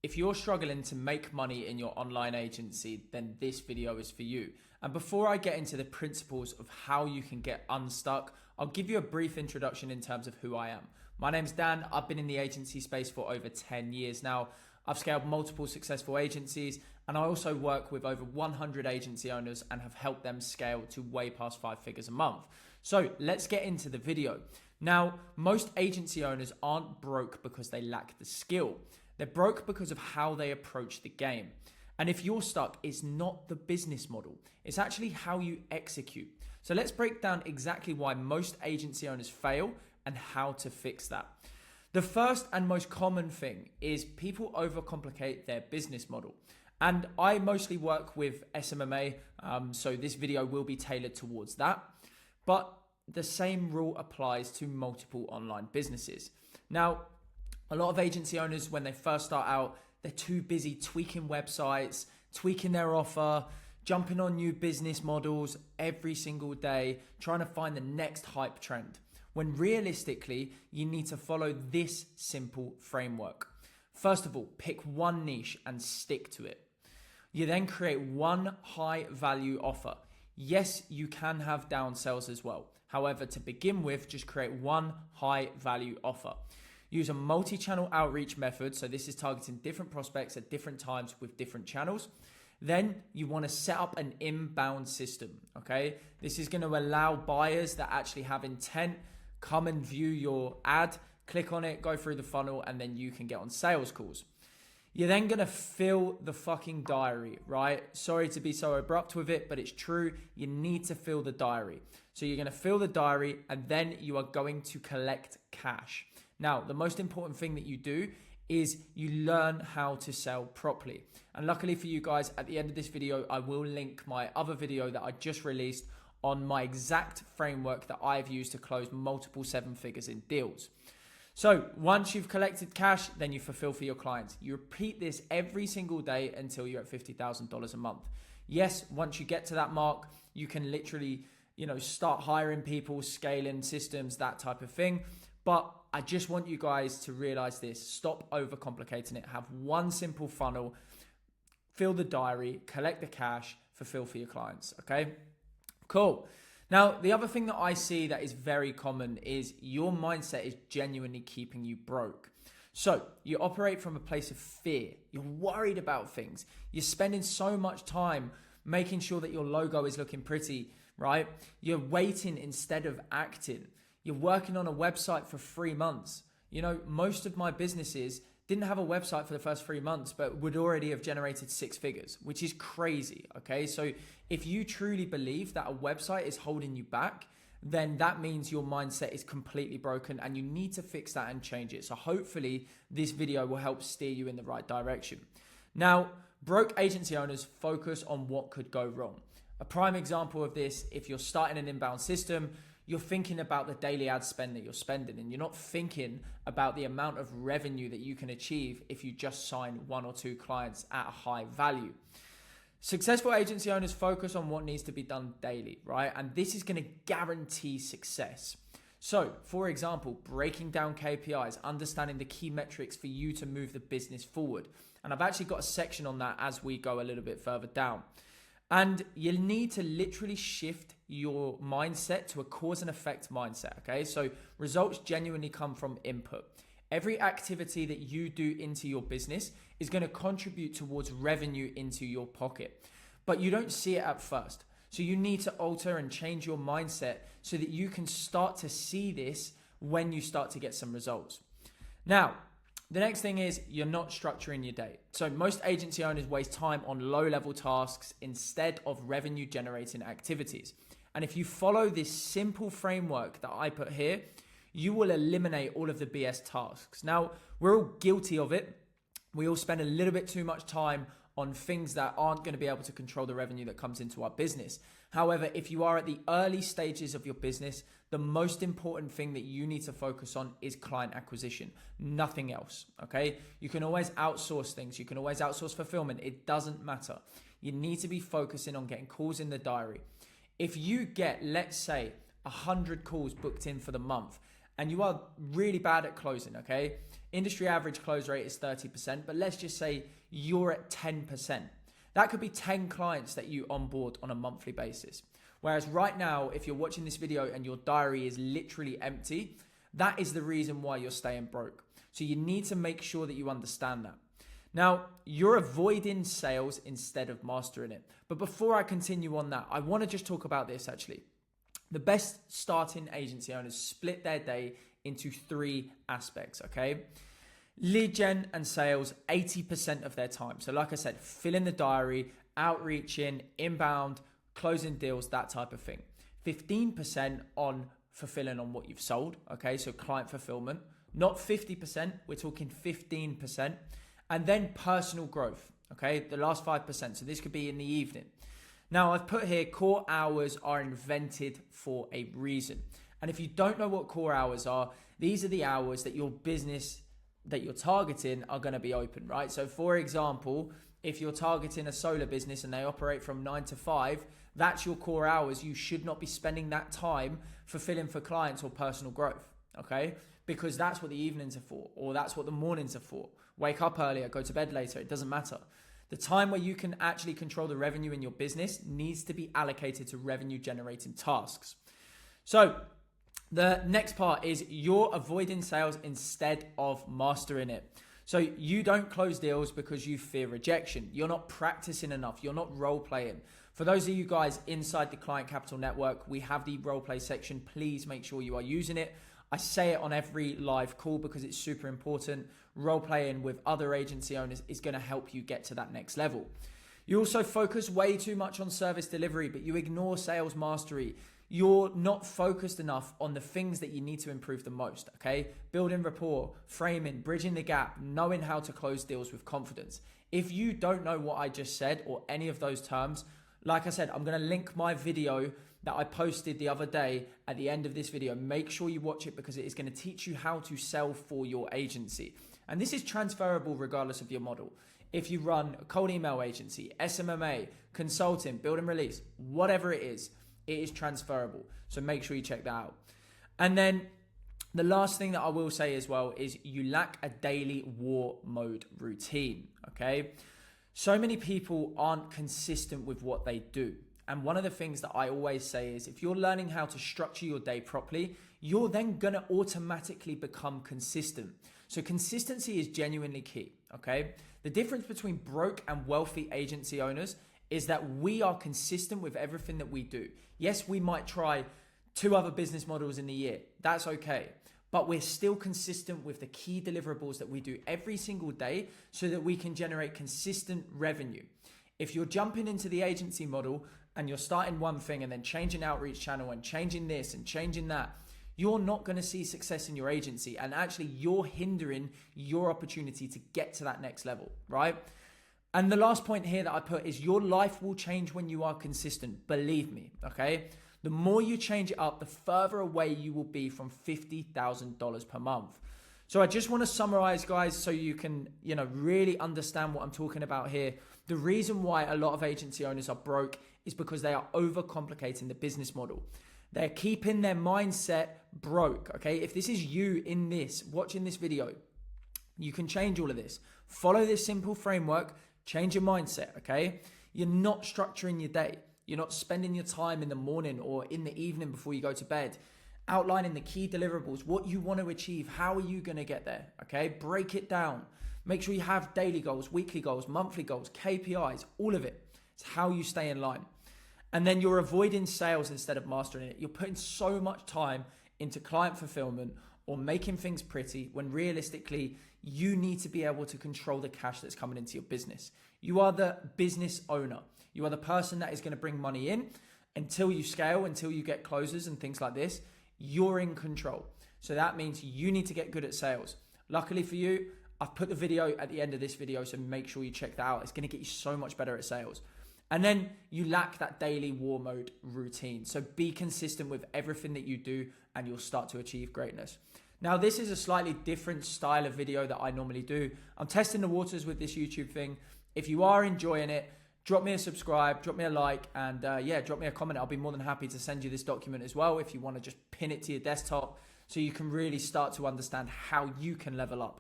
If you're struggling to make money in your online agency, then this video is for you. And before I get into the principles of how you can get unstuck, I'll give you a brief introduction in terms of who I am. My name's Dan. I've been in the agency space for over 10 years now. I've scaled multiple successful agencies, and I also work with over 100 agency owners and have helped them scale to way past 5 figures a month. So let's get into the video. Now, most agency owners aren't broke because they lack the skill. They're broke because of how they approach the game. And if you're stuck, it's not the business model. It's actually how you execute. So let's break down exactly why most agency owners fail and how to fix that. The first and most common thing is people overcomplicate their business model. And I mostly work with SMMA, so this video will be tailored towards that. But the same rule applies to multiple online businesses. Now, a lot of agency owners, when they first start out, they're too busy tweaking websites, tweaking their offer, jumping on new business models every single day, trying to find the next hype trend. When realistically, you need to follow this simple framework. First of all, pick one niche and stick to it. You then create one high value offer. Yes, you can have down sales as well. However, to begin with, just create one high value offer. Use a multi-channel outreach method. So this is targeting different prospects at different times with different channels. Then you want to set up an inbound system. Okay. This is going to allow buyers that actually have intent come and view your ad, click on it, go through the funnel, and then you can get on sales calls. You're then going to fill the fucking diary, right? Sorry to be so abrupt with it, but it's true. You need to fill the diary. So you're going to fill the diary, and then you are going to collect cash. Now, the most important thing that you do is you learn how to sell properly. And luckily for you guys, at the end of this video, I will link my other video that I just released on my exact framework that I've used to close multiple 7 figures in deals. So once you've collected cash, then you fulfill for your clients. You repeat this every single day until you're at $50,000 a month. Yes, once you get to that mark, you can literally, start hiring people, scaling systems, that type of thing. But I just want you guys to realize this. Stop overcomplicating it. Have one simple funnel, fill the diary, collect the cash, fulfill for your clients. Okay, cool. Now, the other thing that I see that is very common is your mindset is genuinely keeping you broke. So you operate from a place of fear. You're worried about things. You're spending so much time making sure that your logo is looking pretty, right? You're waiting instead of acting. You're working on a website for 3 months. Most of my businesses didn't have a website for the first 3 months, but would already have generated 6 figures, which is crazy. Okay. So if you truly believe that a website is holding you back, then that means your mindset is completely broken and you need to fix that and change it. So hopefully this video will help steer you in the right direction. Now, broke agency owners focus on what could go wrong. A prime example of this, if you're starting an inbound system, you're thinking about the daily ad spend that you're spending, and you're not thinking about the amount of revenue that you can achieve if you just sign 1 or 2 clients at a high value. Successful agency owners focus on what needs to be done daily, right? And this is going to guarantee success. So, for example, breaking down KPIs, understanding the key metrics for you to move the business forward. And I've actually got a section on that as we go a little bit further down. And you need to literally shift your mindset to a cause and effect mindset, okay? So results genuinely come from input. Every activity that you do into your business is going to contribute towards revenue into your pocket, but you don't see it at first. So you need to alter and change your mindset so that you can start to see this when you start to get some results. Now, the next thing is you're not structuring your day. So most agency owners waste time on low-level tasks instead of revenue-generating activities. And if you follow this simple framework that I put here, you will eliminate all of the BS tasks. Now, we're all guilty of it. We all spend a little bit too much time on things that aren't going to be able to control the revenue that comes into our business. However, if you are at the early stages of your business, the most important thing that you need to focus on is client acquisition, nothing else, okay? You can always outsource things. You can always outsource fulfillment. It doesn't matter. You need to be focusing on getting calls in the diary. If you get, let's say, 100 calls booked in for the month and you are really bad at closing, okay? Industry average close rate is 30%, but let's just say you're at 10%. That could be 10 clients that you onboard on a monthly basis. Whereas right now, if you're watching this video and your diary is literally empty, that is the reason why you're staying broke. So you need to make sure that you understand that. Now, you're avoiding sales instead of mastering it. But before I continue on that, I want to just talk about this actually. The best starting agency owners split their day into 3 aspects, okay? Lead gen and sales, 80% of their time. So like I said, filling the diary, outreaching, inbound, closing deals, that type of thing. 15% on fulfilling on what you've sold, okay? So client fulfillment, not 50%, we're talking 15%. And then personal growth, okay? The last 5%. So this could be in the evening. Now I've put here, core hours are invented for a reason. And if you don't know what core hours are, these are the hours that your business that you're targeting are going to be open, right? So for example, if you're targeting a solar business and they operate from 9 to 5, that's your core hours. You should not be spending that time fulfilling for clients or personal growth, okay? Because that's what the evenings are for, or that's what the mornings are for. Wake up earlier, go to bed later, it doesn't matter. The time where you can actually control the revenue in your business needs to be allocated to revenue generating tasks. So the next part is you're avoiding sales instead of mastering it. So you don't close deals because you fear rejection. You're not practicing enough. You're not role playing. For those of you guys inside the Client Capital Network, we have the role play section. Please make sure you are using it. I say it on every live call because it's super important. Role playing with other agency owners is going to help you get to that next level. You also focus way too much on service delivery, but you ignore sales mastery. You're not focused enough on the things that you need to improve the most, okay? Building rapport, framing, bridging the gap, knowing how to close deals with confidence. If you don't know what I just said or any of those terms, like I said, I'm going to link my video that I posted the other day at the end of this video. Make sure you watch it because it is going to teach you how to sell for your agency. And this is transferable regardless of your model. If you run a cold email agency, SMMA, consulting, build and release, whatever it is transferable. So make sure you check that out. And then the last thing that I will say as well is you lack a daily war mode routine, okay? So many people aren't consistent with what they do. And one of the things that I always say is if you're learning how to structure your day properly, you're then going to automatically become consistent. So consistency is genuinely key, okay? The difference between broke and wealthy agency owners is that we are consistent with everything that we do. Yes, we might try 2 other business models in the year. That's okay. But we're still consistent with the key deliverables that we do every single day so that we can generate consistent revenue. If you're jumping into the agency model and you're starting one thing and then changing outreach channel and changing this and changing that, you're not going to see success in your agency. And actually you're hindering your opportunity to get to that next level, right? And the last point here that I put is your life will change when you are consistent. Believe me, okay? The more you change it up, the further away you will be from $50,000 per month. So I just want to summarize, guys, so you can, really understand what I'm talking about here. The reason why a lot of agency owners are broke is because they are overcomplicating the business model. They're keeping their mindset broke, okay? If this is you in this, watching this video, you can change all of this. Follow this simple framework, change your mindset, okay? You're not structuring your day. You're not spending your time in the morning or in the evening before you go to bed, outlining the key deliverables, what you want to achieve, how are you going to get there, okay? Break it down. Make sure you have daily goals, weekly goals, monthly goals, KPIs, all of it. It's how you stay in line. And then you're avoiding sales instead of mastering it. You're putting so much time into client fulfillment or making things pretty when realistically you need to be able to control the cash that's coming into your business. You are the business owner. You are the person that is going to bring money in until you scale, until you get closes and things like this. You're in control. So that means you need to get good at sales. Luckily for you, I've put the video at the end of this video, so make sure you check that out. It's going to get you so much better at sales. And then you lack that daily war mode routine. So be consistent with everything that you do and you'll start to achieve greatness. Now, this is a slightly different style of video that I normally do. I'm testing the waters with this YouTube thing. If you are enjoying it, drop me a subscribe, drop me a like, and drop me a comment. I'll be more than happy to send you this document as well if you want to just pin it to your desktop so you can really start to understand how you can level up.